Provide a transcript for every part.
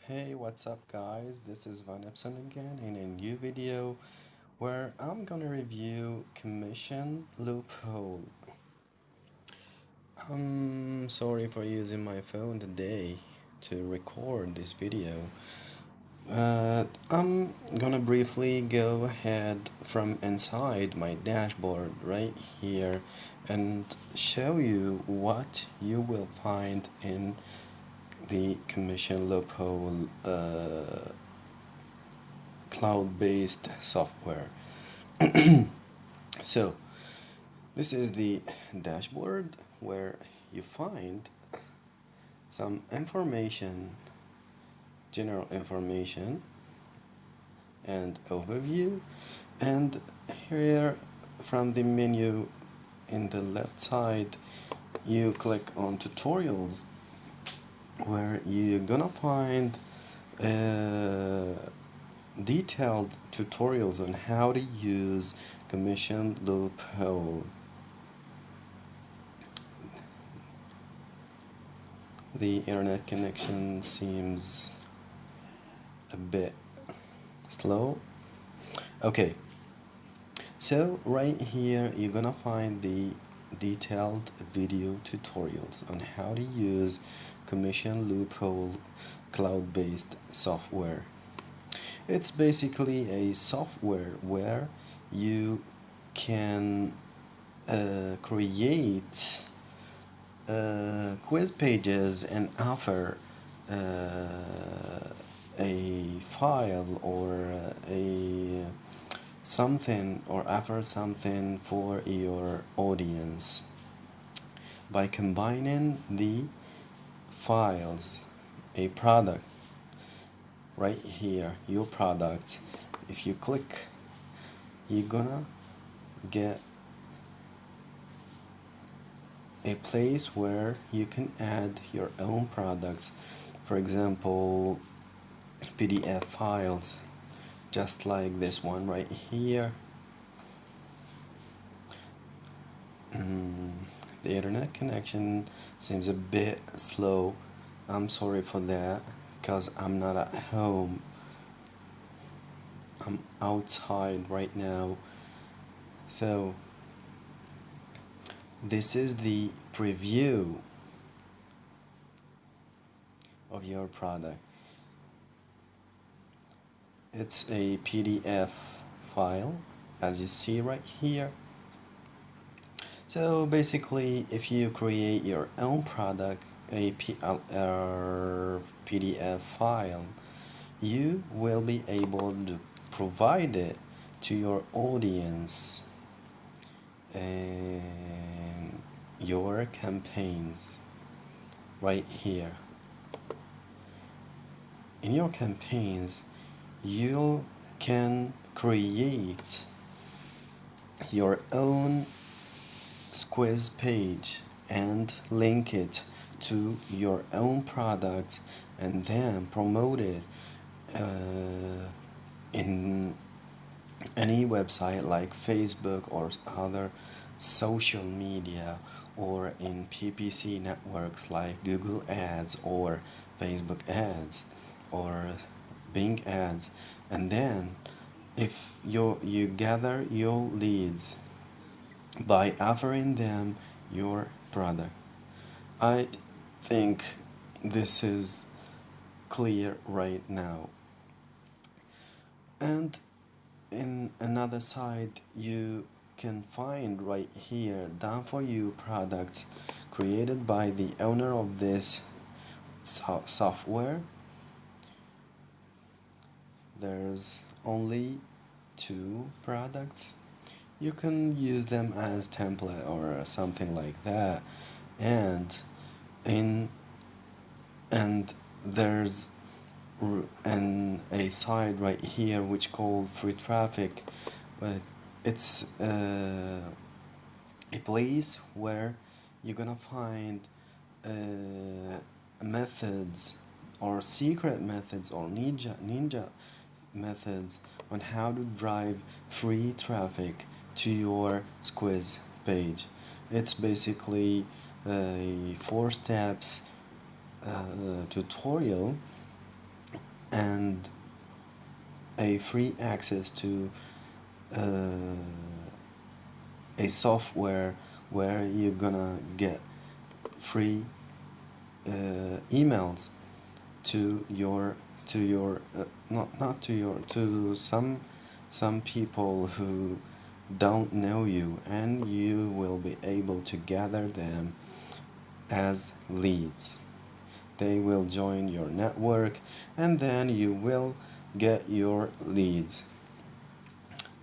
Hey, what's up guys? This is Van Epson again in a new video where I'm gonna review commission loophole. I'm sorry for using my phone today to record this video. I'm gonna briefly go ahead from inside my dashboard right here and show you what you will find in the commission loophole cloud-based software. So this is the dashboard where you find some information, general information and overview, and here from the menu in the left side you click on tutorials where you're gonna find detailed tutorials on how to use commission loophole. The internet connection seems a bit slow. Okay, so right here you're gonna find the detailed video tutorials on how to use commission loophole cloud-based software. It's basically a software where you can create quiz pages and offer a file or a something or offer something for your audience by combining the files, a product right here, your product. If you click, you're gonna get a place where you can add your own products, for example PDF files, just like this one right here. The internet connection seems a bit slow. I'm sorry for that because I'm not at home, I'm outside right now. So this is the preview of your product. It's a PDF file, as you see right here. So basically, if you create your own product, a PDF file, you will be able to provide it to your audience and your campaigns right here. In your campaigns, you can create your own quiz page and link it to your own product and then promote it in any website like Facebook or other social media, or in PPC networks like Google Ads or Facebook Ads or Bing Ads. And then if you gather your leads by offering them your product. I think this is clear right now. And in another side, you can find right here done for you products created by the owner of this software. There's only 2 products. You can use them as template or something like that. And in and there's a side right here which called free traffic, but it's a place where you're gonna find methods or secret methods or ninja methods on how to drive free traffic to your quiz page. It's basically a 4 steps tutorial and a free access to uh, a software where you're gonna get free emails to your not to your to some people who don't know you, and you will be able to gather them as leads. They will join your network, and then you will get your leads.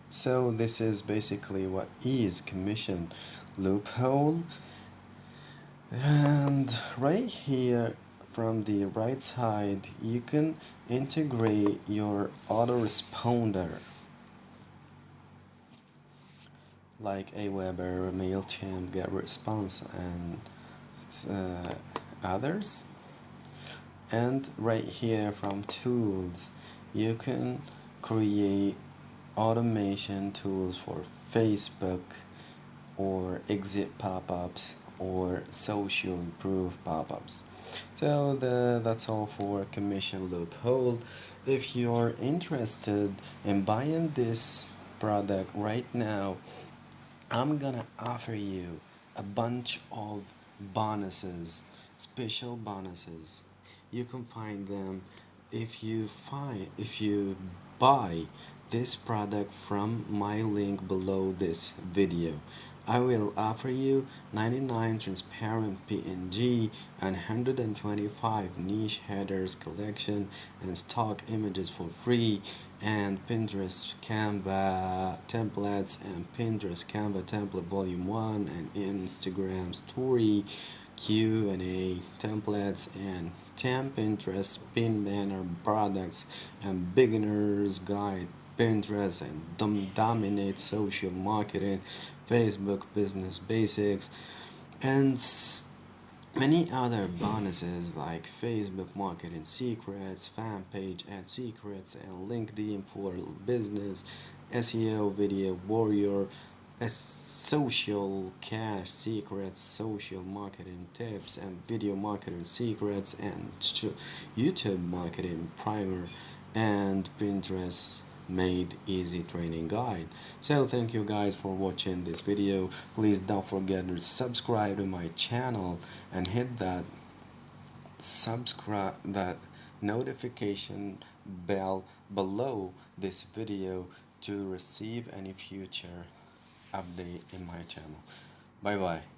So this is basically what is commission loophole. And right here from the right side, you can integrate your autoresponder like Aweber, MailChimp, GetResponse, and others. And right here from tools, you can create automation tools for Facebook or exit pop-ups or social proof pop-ups. So that's all for commission loophole. If you're interested in buying this product right now, I'm gonna offer you a bunch of bonuses, special bonuses. You can find them if you buy this product from my link below this video. I will offer you 99 transparent PNG and 125 niche headers collection and stock images for free, and Pinterest Canva templates and Pinterest Canva template volume 1 and Instagram story Q&A templates and 10 Pinterest pin banner products and beginner's guide Pinterest and dominate social marketing, Facebook business basics, and many other bonuses like Facebook marketing secrets, fan page ad secrets, and LinkedIn for business, SEO video warrior, social cash secrets, social marketing tips, and video marketing secrets, and YouTube marketing primer, and Pinterest made easy training guide. So thank you guys for watching this video. Please don't forget to subscribe to my channel and hit that notification bell below this video to receive any future update in my channel. Bye bye.